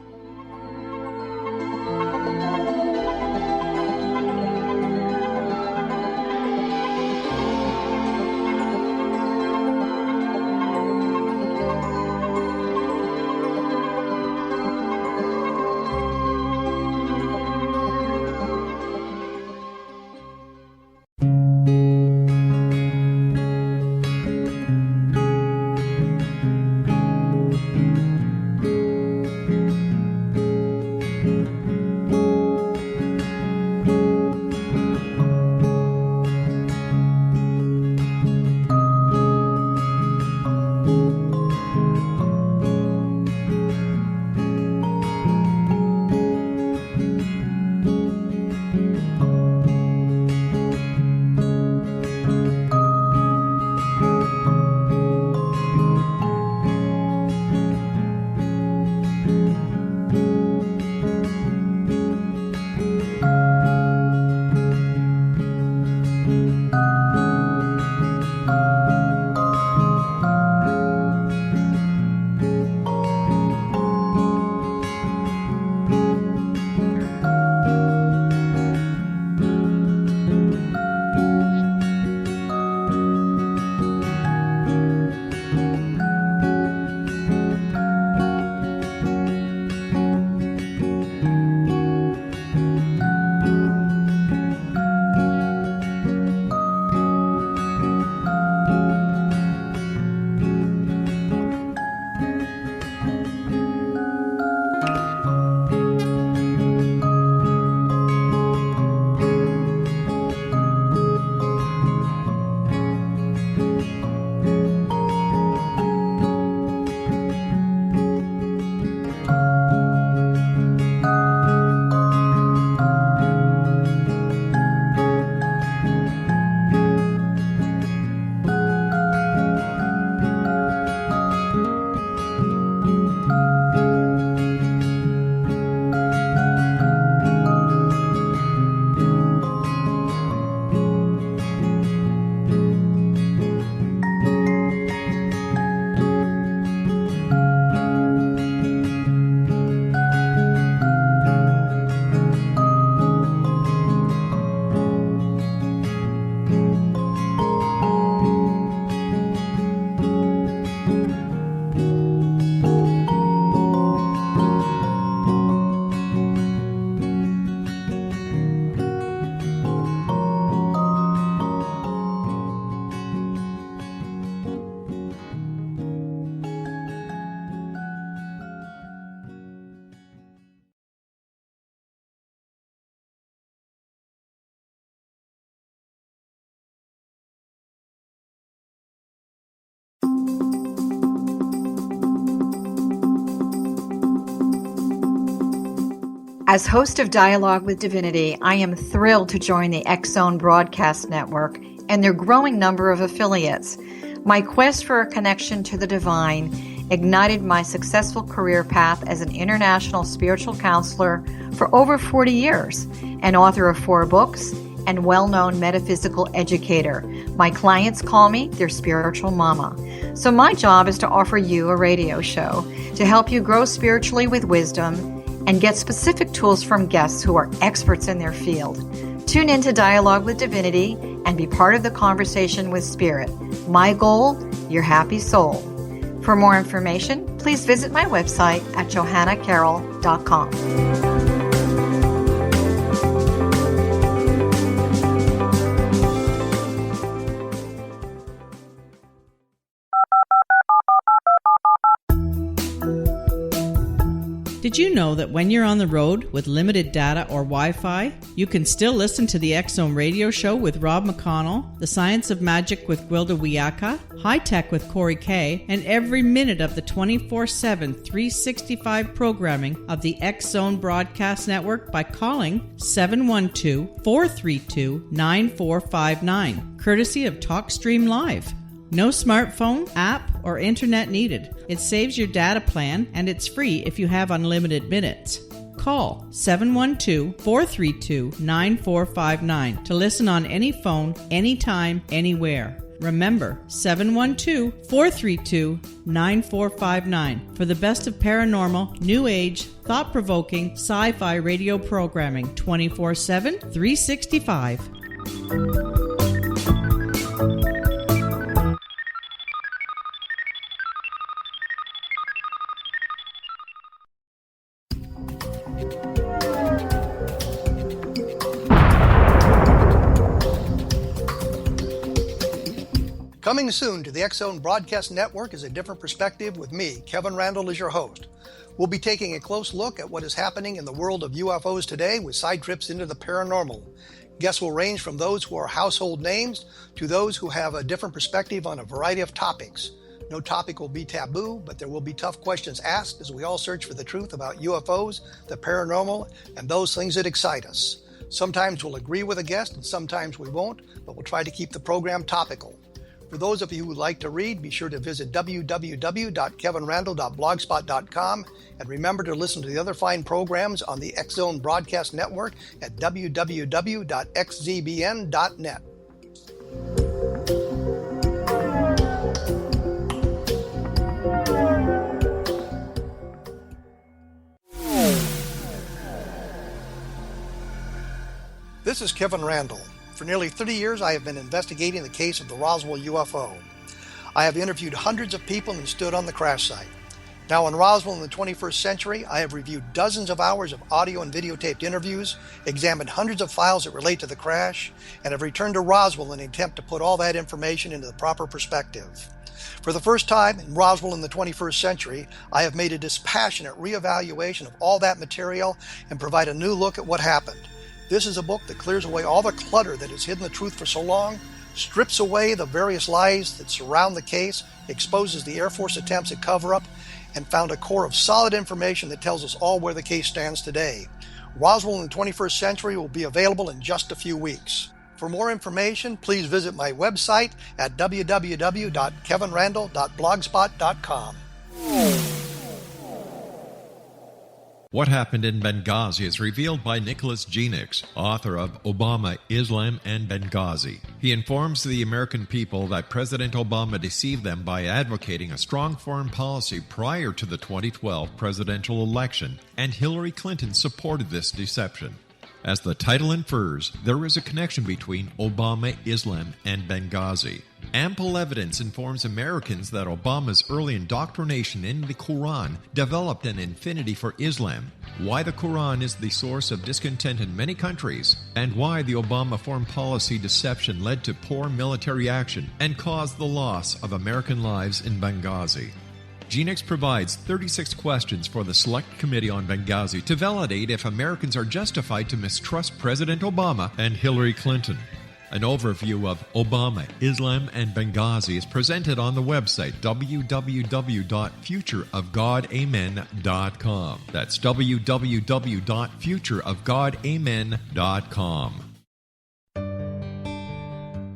As host of Dialogue with Divinity, I am thrilled to join the X-Zone Broadcast Network and their growing number of affiliates. My quest for a connection to the divine ignited my successful career path as an international spiritual counselor for over 40 years, an author of 4 books, and well-known metaphysical educator. My clients call me their spiritual mama. So my job is to offer you a radio show to help you grow spiritually with wisdom and get specific tools from guests who are experts in their field. Tune in to Dialogue with Divinity and be part of the conversation with Spirit. My goal, your happy soul. For more information, please visit my website at johannacarroll.com. Did you know that when you're on the road with limited data or Wi-Fi, you can still listen to the X-Zone radio show with Rob McConnell, The Science of Magic with Gwilda Wiyaka, High Tech with Corey Kay, and every minute of the 24/7, 365 programming of the X-Zone Broadcast Network by calling 712-432-9459, courtesy of TalkStream Live. No smartphone, app, or internet needed. It saves your data plan, and it's free if you have unlimited minutes. Call 712-432-9459 to listen on any phone, anytime, anywhere. Remember, 712-432-9459 for the best of paranormal, new age, thought-provoking, sci-fi radio programming 24/7, 365. Coming soon to the X-Zone Broadcast Network is A Different Perspective with me, Kevin Randall, as your host. We'll be taking a close look at what is happening in the world of UFOs today with side trips into the paranormal. Guests will range from those who are household names to those who have a different perspective on a variety of topics. No topic will be taboo, but there will be tough questions asked as we all search for the truth about UFOs, the paranormal, and those things that excite us. Sometimes we'll agree with a guest and sometimes we won't, but we'll try to keep the program topical. For those of you who would like to read, be sure to visit www.kevinrandall.blogspot.com and remember to listen to the other fine programs on the X-Zone Broadcast Network at www.xzbn.net. This is Kevin Randall. For nearly 30 years, I have been investigating the case of the Roswell UFO. I have interviewed hundreds of people and stood on the crash site. Now in Roswell in the 21st century, I have reviewed dozens of hours of audio and videotaped interviews, examined hundreds of files that relate to the crash, and have returned to Roswell in an attempt to put all that information into the proper perspective. For the first time in Roswell in the 21st century, I have made a dispassionate reevaluation of all that material and provide a new look at what happened. This is a book that clears away all the clutter that has hidden the truth for so long, strips away the various lies that surround the case, exposes the Air Force attempts at cover-up, and found a core of solid information that tells us all where the case stands today. Roswell in the 21st century will be available in just a few weeks. For more information, please visit my website at www.kevinrandall.blogspot.com. What Happened in Benghazi is revealed by Nicholas Genix, author of Obama, Islam, and Benghazi. He informs the American people that President Obama deceived them by advocating a strong foreign policy prior to the 2012 presidential election, and Hillary Clinton supported this deception. As the title infers, there is a connection between Obama, Islam, and Benghazi. Ample evidence informs Americans that Obama's early indoctrination in the Quran developed an affinity for Islam, why the Quran is the source of discontent in many countries, and why the Obama foreign policy deception led to poor military action and caused the loss of American lives in Benghazi. Genix provides 36 questions for the Select Committee on Benghazi to validate if Americans are justified to mistrust President Obama and Hillary Clinton. An overview of Obama, Islam, and Benghazi is presented on the website www.futureofgodamen.com. That's www.futureofgodamen.com.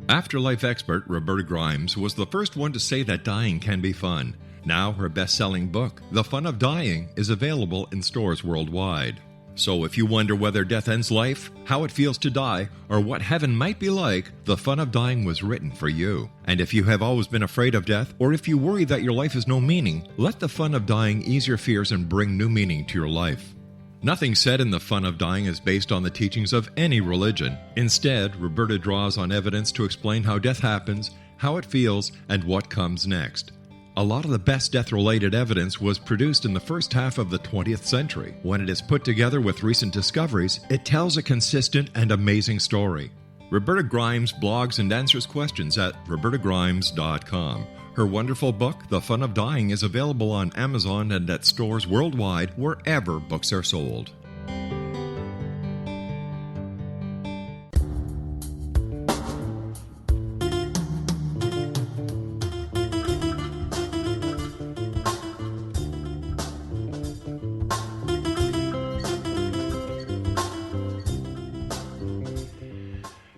Afterlife expert Roberta Grimes was the first one to say that dying can be fun. Now her best-selling book, The Fun of Dying, is available in stores worldwide. So if you wonder whether death ends life, how it feels to die, or what heaven might be like, The Fun of Dying was written for you. And if you have always been afraid of death, or if you worry that your life has no meaning, let The Fun of Dying ease your fears and bring new meaning to your life. Nothing said in The Fun of Dying is based on the teachings of any religion. Instead, Roberta draws on evidence to explain how death happens, how it feels, and what comes next. A lot of the best death-related evidence was produced in the first half of the 20th century. When it is put together with recent discoveries, it tells a consistent and amazing story. Roberta Grimes blogs and answers questions at robertagrimes.com. Her wonderful book, The Fun of Dying, is available on Amazon and at stores worldwide wherever books are sold.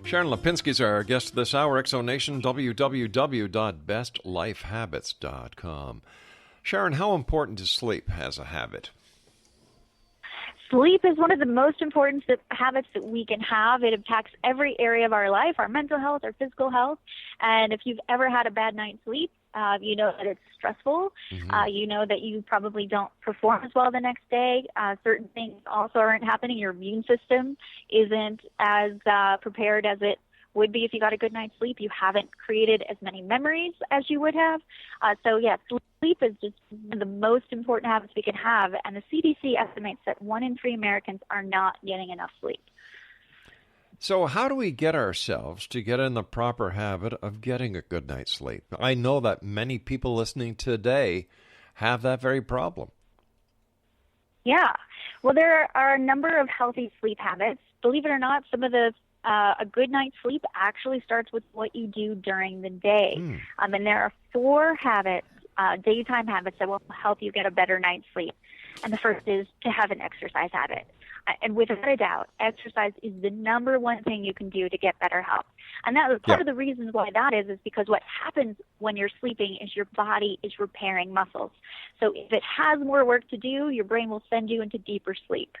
Sharon Lipinski is our guest this hour. Exonation, www.bestlifehabits.com. Sharon, how important is sleep as a habit? Sleep is one of the most important habits that we can have. It impacts every area of our life, our mental health, our physical health. And if you've ever had a bad night's sleep, you know that it's stressful. You know that you probably don't perform as well the next day. Certain things also aren't happening. Your immune system isn't as prepared as it would be if you got a good night's sleep. You haven't created as many memories as you would have. So, yeah, sleep is just one of the most important habits we can have. And the CDC estimates that 1 in 3 Americans are not getting enough sleep. So how do we get ourselves to get in the proper habit of getting a good night's sleep? I know that many people listening today have that very problem. Yeah. Well, there are a number of healthy sleep habits. Believe it or not, some of the a good night's sleep actually starts with what you do during the day. And there are 4 habits, daytime habits, that will help you get a better night's sleep. And the first is to have an exercise habit. And without a doubt, exercise is the number one thing you can do to get better health. And that part of the reasons why that is because what happens when you're sleeping is your body is repairing muscles. So if it has more work to do, your brain will send you into deeper sleep.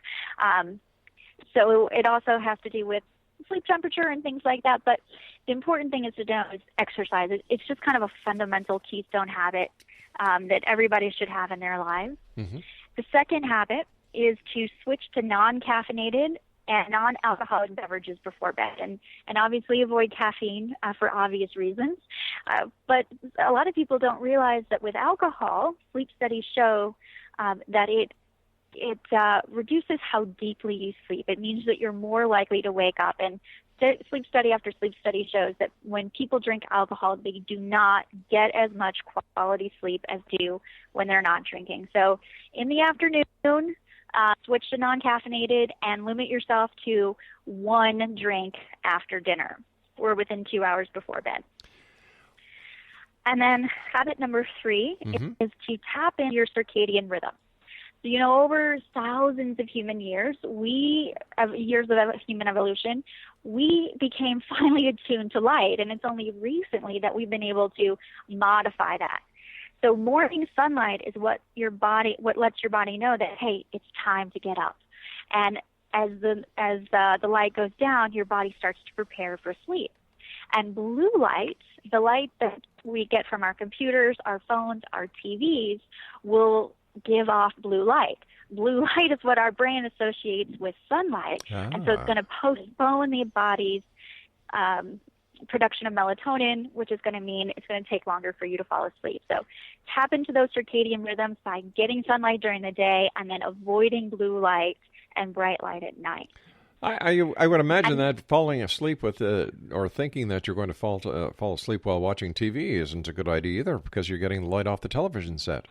So it also has to do with sleep temperature and things like that. But the important thing is to know is exercise. It's just kind of a fundamental keystone habit that everybody should have in their lives. The second habit is to switch to non-caffeinated and non-alcoholic beverages before bed, and obviously avoid caffeine for obvious reasons. But a lot of people don't realize that with alcohol, sleep studies show that it reduces how deeply you sleep. It means that you're more likely to wake up. And sleep study after sleep study shows that when people drink alcohol, they do not get as much quality sleep as do when they're not drinking. So in the afternoon, switch to non-caffeinated and limit yourself to 1 drink after dinner or within 2 hours before bed. And then habit number 3 is to tap into your circadian rhythm. So, you know, over thousands of human years, years of human evolution, we became finely attuned to light, and it's only recently that we've been able to modify that. So morning sunlight is what lets your body know that, hey, it's time to get up. And as the light goes down, your body starts to prepare for sleep. And blue light, the light that we get from our computers, our phones, our TVs, will give off blue light. Blue light is what our brain associates with sunlight, and so it's going to postpone the body's production of melatonin, which is going to mean it's going to take longer for you to fall asleep. So tap into those circadian rhythms by getting sunlight during the day and then avoiding blue light and bright light at night. I would imagine that falling asleep or thinking that you're going to fall asleep while watching TV isn't a good idea either, because you're getting the light off the television set.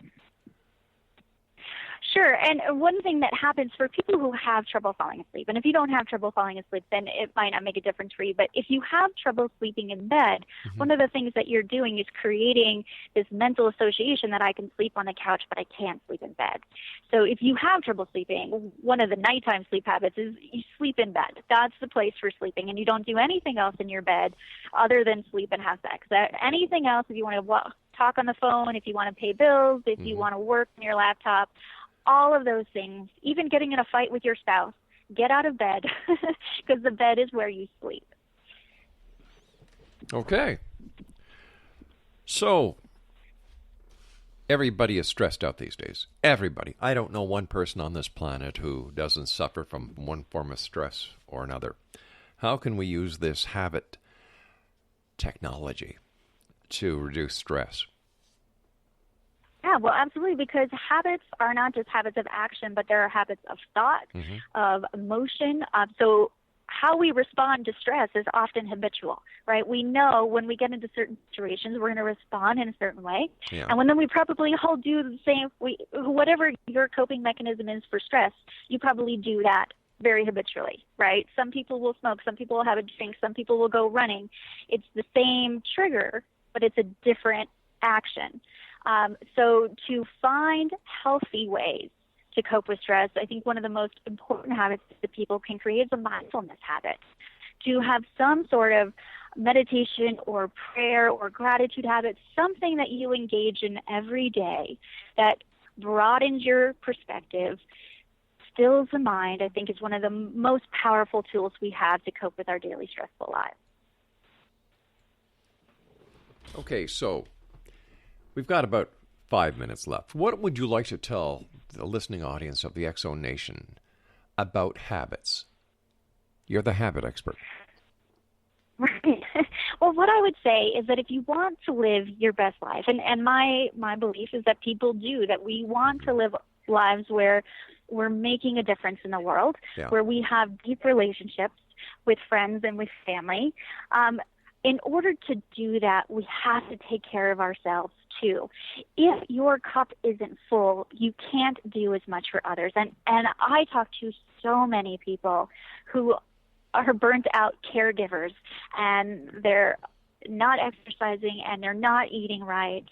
Sure. And one thing that happens for people who have trouble falling asleep, and if you don't have trouble falling asleep, then it might not make a difference for you. But if you have trouble sleeping in bed, one of the things that you're doing is creating this mental association that I can sleep on the couch, but I can't sleep in bed. So if you have trouble sleeping, one of the nighttime sleep habits is you sleep in bed. That's the place for sleeping, and you don't do anything else in your bed other than sleep and have sex. Anything else, if you want to talk on the phone, if you want to pay bills, if you want to work on your laptop, all of those things, even getting in a fight with your spouse, get out of bed because the bed is where you sleep. Okay. So, everybody is stressed out these days. Everybody. I don't know one person on this planet who doesn't suffer from one form of stress or another. How can we use this habit technology to reduce stress? Yeah, well, absolutely, because habits are not just habits of action, but there are habits of thought, of emotion. So how we respond to stress is often habitual, right? We know when we get into certain situations, we're going to respond in a certain way. Yeah. And then we probably all do the same. Whatever your coping mechanism is for stress, you probably do that very habitually, right? Some people will smoke, some people will have a drink, some people will go running. It's the same trigger, but it's a different action. So to find healthy ways to cope with stress, I think one of the most important habits that people can create is a mindfulness habit. To have some sort of meditation or prayer or gratitude habit, something that you engage in every day that broadens your perspective, stills the mind, I think is one of the most powerful tools we have to cope with our daily stressful lives. Okay, so we've got about 5 minutes left. What would you like to tell the listening audience of the X-Zone Nation about habits? You're the habit expert. Right. Well, what I would say is that if you want to live your best life, and my belief is that people do, that we want to live lives where we're making a difference in the world, where we have deep relationships with friends and with family. In order to do that, we have to take care of ourselves too. If your cup isn't full, you can't do as much for others. And I talk to so many people who are burnt out caregivers, and they're not exercising and they're not eating right.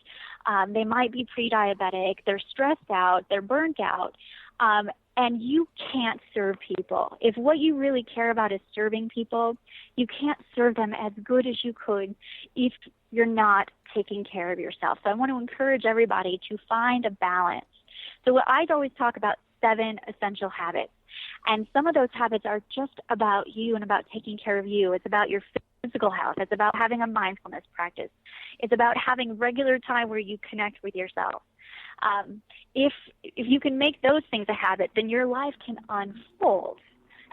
They might be pre-diabetic. They're stressed out. They're burnt out. And you can't serve people. If what you really care about is serving people, you can't serve them as good as you could if you're not taking care of yourself. So I want to encourage everybody to find a balance. So I always talk about 7 essential habits. And some of those habits are just about you and about taking care of you. It's about your physical health. It's about having a mindfulness practice. It's about having regular time where you connect with yourself. If you can make those things a habit, then your life can unfold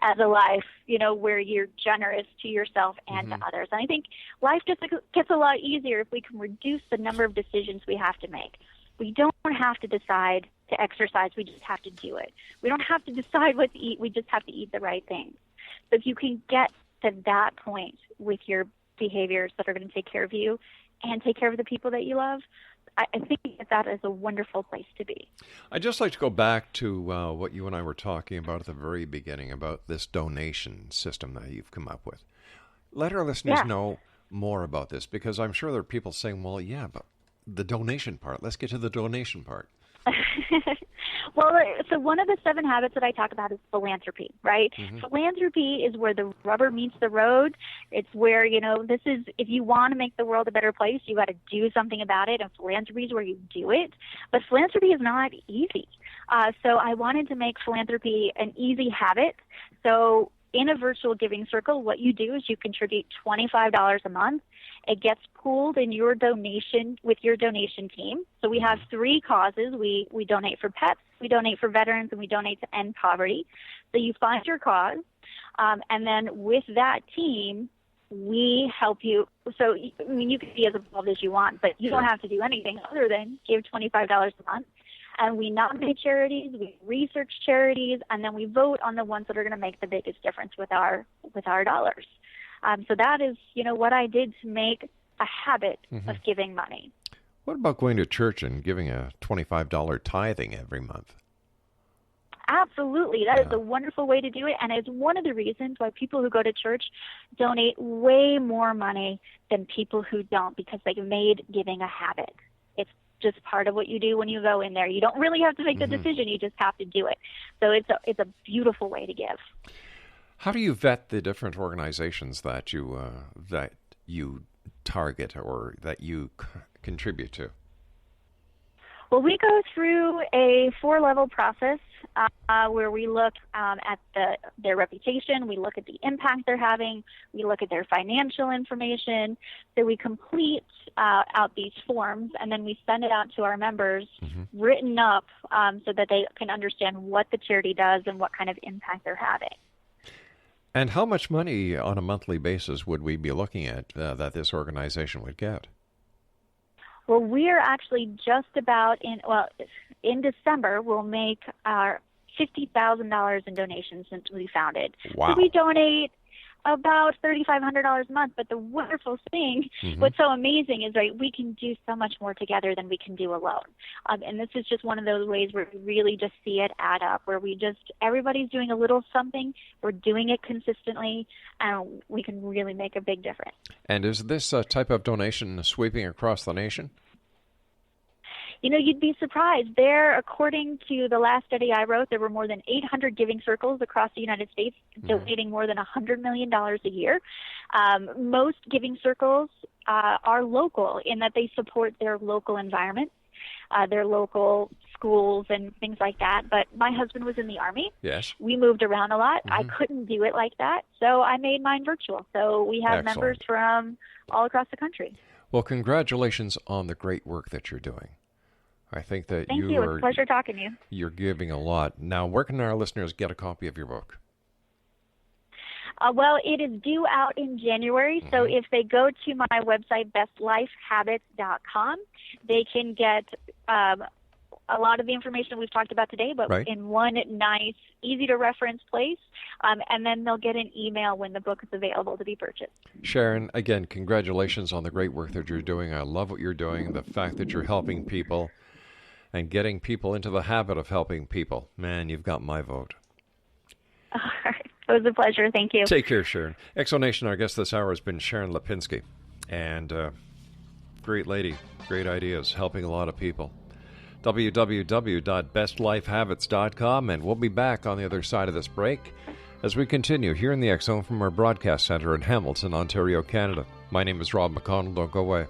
as a life, where you're generous to yourself and to others. And I think life just gets a lot easier if we can reduce the number of decisions we have to make. We don't have to decide to exercise. We just have to do it. We don't have to decide what to eat. We just have to eat the right things. So if you can get to that point with your behaviors that are going to take care of you and take care of the people that you love, I think that is a wonderful place to be. I'd just like to go back to what you and I were talking about at the very beginning, about this donation system that you've come up with. Let our listeners know more about this, because I'm sure there are people saying, well, yeah, but the donation part, let's get to the donation part. Well, so one of the 7 habits that I talk about is philanthropy, right? Philanthropy is where the rubber meets the road. It's where, this is, if you want to make the world a better place, you got to do something about it, and philanthropy is where you do it. But philanthropy is not easy. So I wanted to make philanthropy an easy habit. So in a virtual giving circle, what you do is you contribute $25 a month. It gets pooled in your donation with your donation team. So we have 3 causes. We donate for pets, we donate for veterans, and we donate to end poverty. So you find your cause, and then with that team, we help you. So you can be as involved as you want, but you don't have to do anything other than give $25 a month. And we nominate charities, we research charities, and then we vote on the ones that are going to make the biggest difference with our dollars. So that is, what I did to make a habit of giving money. What about going to church and giving a $25 tithing every month? Absolutely. That is a wonderful way to do it, and it's one of the reasons why people who go to church donate way more money than people who don't, because they've made giving a habit. It's just part of what you do when you go in there. You don't really have to make the decision. You just have to do it. So it's a beautiful way to give. How do you vet the different organizations that you target or that you contribute to? Well, we go through a 4-level process where we look at their reputation, we look at the impact they're having, we look at their financial information. So we complete out these forms, and then we send it out to our members written up so that they can understand what the charity does and what kind of impact they're having. And how much money on a monthly basis would we be looking at that this organization would get? Well, we're actually just about in December, we'll make our $50,000 in donations since we founded. Wow. So we donate about $3,500 a month. But the wonderful thing, what's so amazing is, right, we can do so much more together than we can do alone. And this is just one of those ways where we really just see it add up, where everybody's doing a little something, we're doing it consistently, and we can really make a big difference. And is this type of donation sweeping across the nation? You know, you'd be surprised. According to the last study I wrote, there were more than 800 giving circles across the United States donating more than $100 million a year. Most giving circles are local in that they support their local environment, their local schools and things like that. But my husband was in the Army. Yes. We moved around a lot. I couldn't do it like that, so I made mine virtual. So we have members from all across the country. Well, congratulations on the great work that you're doing. I think that Thank you. It's a pleasure talking to you. You're giving a lot. Now, where can our listeners get a copy of your book? Well, it is due out in January, so if they go to my website, bestlifehabits.com, they can get a lot of the information we've talked about today, but in one nice, easy-to-reference place, and then they'll get an email when the book is available to be purchased. Sharon, again, congratulations on the great work that you're doing. I love what you're doing, the fact that you're helping people and getting people into the habit of helping people. Man, you've got my vote. All right. It was a pleasure. Thank you. Take care, Sharon. Exonation, our guest this hour has been Sharon Lipinski. And great lady, great ideas, helping a lot of people. www.bestlifehabits.com, and we'll be back on the other side of this break as we continue here in the X Zone from our broadcast center in Hamilton, Ontario, Canada. My name is Rob McConnell. Don't go away.